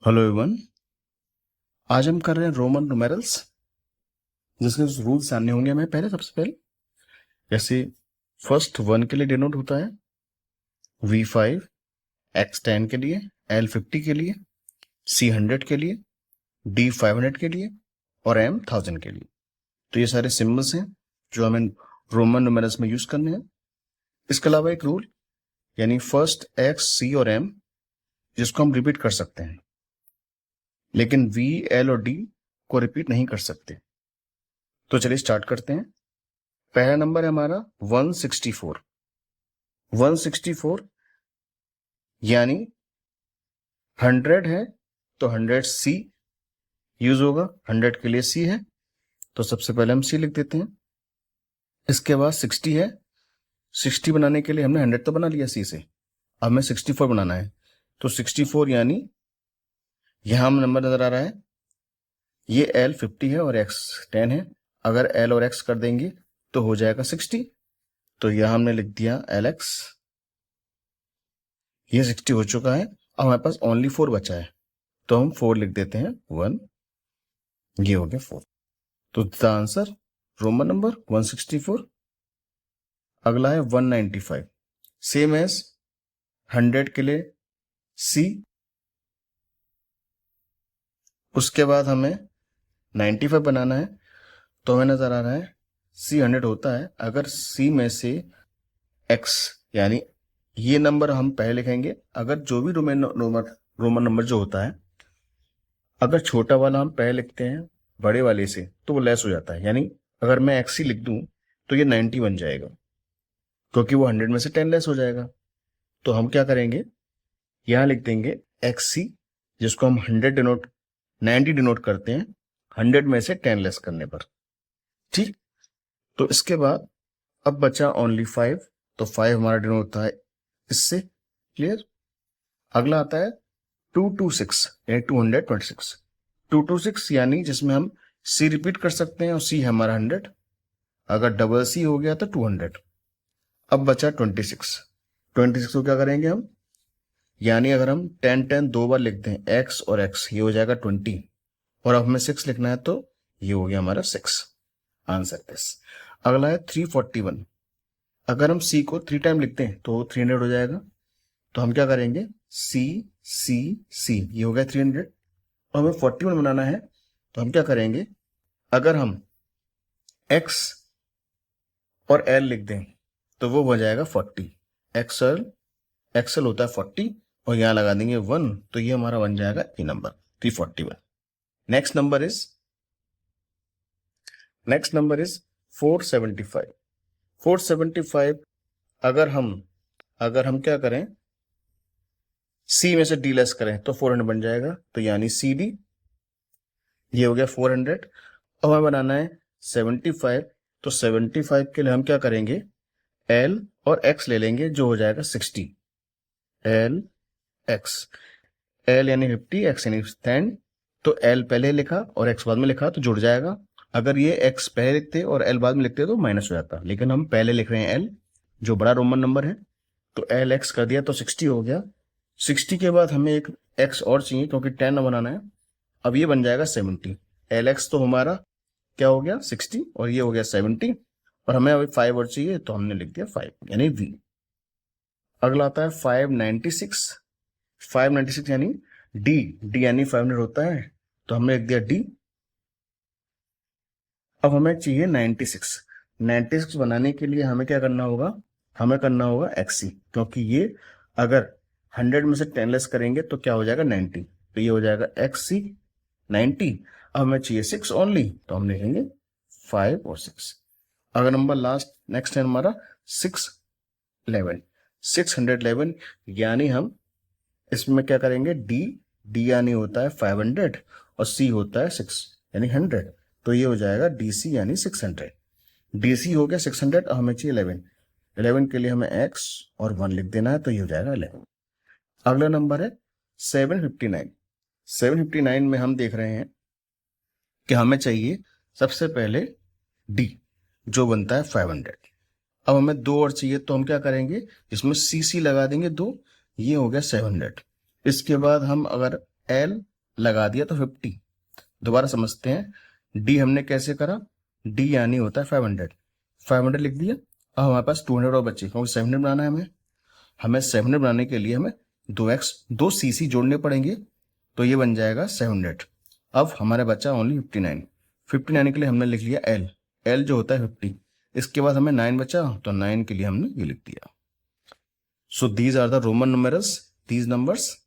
Hello everyone. आज हम कर रहे हैं रोमन न्यूमेरल्स, जिसके रूल्स जानने होंगे हमें। सबसे पहले जैसे फर्स्ट 1 के लिए डिनोट होता है V5, X10 के लिए, L50 के लिए, C100 के लिए, D500 के लिए और M1000 के लिए। तो ये सारे सिंबल्स हैं जो हमें रोमन न्यूमेरल्स में यूज करने हैं। इसके अलावा एक रूल यानी फर्स्ट X, C और M जिसको हम रिपीट कर सकते हैं, लेकिन V, L और D को रिपीट नहीं कर सकते। तो चलिए स्टार्ट करते हैं। पहला नंबर है हमारा 164। 164 यानी 100 है तो 100C यूज होगा। 100 के लिए C है तो सबसे पहले हम C लिख देते हैं। इसके बाद 60 है। 60 बनाने के लिए हमने 100 तो बना लिया C से, अब हमें 64 बनाना है। तो 64 यानी यहां हम नंबर नजर आ रहा है, ये L50 है और X10 है। अगर L और X कर देंगे तो हो जाएगा 60। तो यह हमने लिख दिया LX। ये 60 हो चुका है। अब हमारे पास ओनली 4 बचा है तो हम 4 लिख देते हैं 1। ये हो गया 4। तो द आंसर रोमन नंबर 164। अगला है 195। सेम एज 100 के लिए C, उसके बाद हमें 95 बनाना है। तो हमें नजर आ रहा है C 100 होता है। अगर C में से X यानी ये नंबर हम पहले लिखेंगे। अगर जो भी रोमन नंबर जो होता है, अगर छोटा वाला हम पहले लिखते हैं बड़े वाले से तो वो लेस हो जाता है। यानी अगर मैं XC लिख दूं तो ये 90 बन जाएगा, क्योंकि वो 100 में से 10 लेस हो जाएगा। तो हम क्या करेंगे, यहां लिख देंगे XC, जिसको हम 90 डिनोट करते हैं 100 में से 10 लेस करने पर। ठीक, तो इसके बाद अब बचा ओनली 5। तो 5 हमारा डिनोट होता है इससे। क्लियर। अगला आता है 226 यानी 226। 226 यानी जिसमें हम C रिपीट कर सकते हैं और C हमारा 100। अगर डबल C हो गया तो 200। अब बचा 26। 26 को क्या करेंगे हम, यानी अगर हम 10 दो बार लिखते हैं X और X, ये हो जाएगा 20। और अब हमें 6 लिखना है तो ये हो गया हमारा 6। Answer this. अगला है 341। अगर हम C को 3 टाइम लिखते हैं तो 300 हो जाएगा। तो हम क्या करेंगे, C C C, ये हो गया 300। और हमें 41 बनाना है तो हम क्या करेंगे, अगर हम X और L लिख दें तो वो हो जाएगा 40। एक्सएल होता है 40 और यहां लगा देंगे 1, तो ये हमारा बन जाएगा ये नंबर 341। Next number is 475। 475 अगर हम क्या करें, C में से D लेस करें तो 400 बन जाएगा। तो यानी CD, ये हो गया 400। अब हमें बनाना है 75। तो 75 के लिए हम क्या करेंगे, L और X ले लेंगे जो हो जाएगा 60। L X, L यानी 50, X यानी 10। तो L पहले लिखा और X बाद में लिखा तो जुड़ जाएगा। अगर ये X पहले लिखते और L बाद में लिखते तो माइनस हो जाता, लेकिन हम पहले लिख रहे हैं L जो बड़ा रोमन नंबर है। तो L X कर दिया तो 60 हो गया। 60 के बाद हमें एक X और चाहिए क्योंकि 10 बनाना है। अब ये बन जाएगा 70। L X तो हमारा क्या हो गया 60 और ये हो गया 70। और हमें अभी 5 और चाहिए तो हमने लिख दिया 5 यानी V। अगला आता है 596। 596 यानी D यानी 500 होता है तो हमने लिख दिया D। अब हमें चाहिए 96। 96 बनाने के लिए हमें क्या करना होगा, हमें करना होगा XC, क्योंकि ये अगर 100 में से 10 लेस करेंगे तो क्या हो जाएगा 90। तो ये हो जाएगा XC 90। अब हमें चाहिए 6 ओनली तो हम लिखेंगे 5 और 6। अगर नंबर नेक्स्ट है हमारा 611। 611 यानी हम इसमें क्या करेंगे, D यानी होता है 500 और C होता है 6 यानी 100। तो ये हो जाएगा DC यानी 600। DC हो गया 600 और हमें चाहिए 11। 11 के लिए हमें X और 1 लिख देना है तो ये हो जाएगा 11। अगला नंबर है 759। 759 में हम देख रहे हैं कि हमें चाहिए सबसे पहले D जो बनता है 500। अब हमें 2 और चाहिए तो हम क्या करेंगे, इसमें CC लगा देंगे 2, ये हो गया 700। इसके बाद हम अगर L लगा दिया तो 50। दोबारा समझते हैं, डी हमने कैसे करा, डी यानी होता है 500, 500 लिख दिया। अब हमारे पास 200 और बचे, क्योंकि 700 बनाना है हमें 700 बनाने के लिए हमें 2x 2 cc जोड़ने पड़ेंगे, तो ये बन जाएगा 700। अब हमारे बचा ओनली 59, 59 के लिए हमने लिख लिया L, L जो होता है 50। इसके बाद हमें 9 बचा, तो 9 के लिए हमने ये लिख दिया। So these are the Roman numerals, these numbers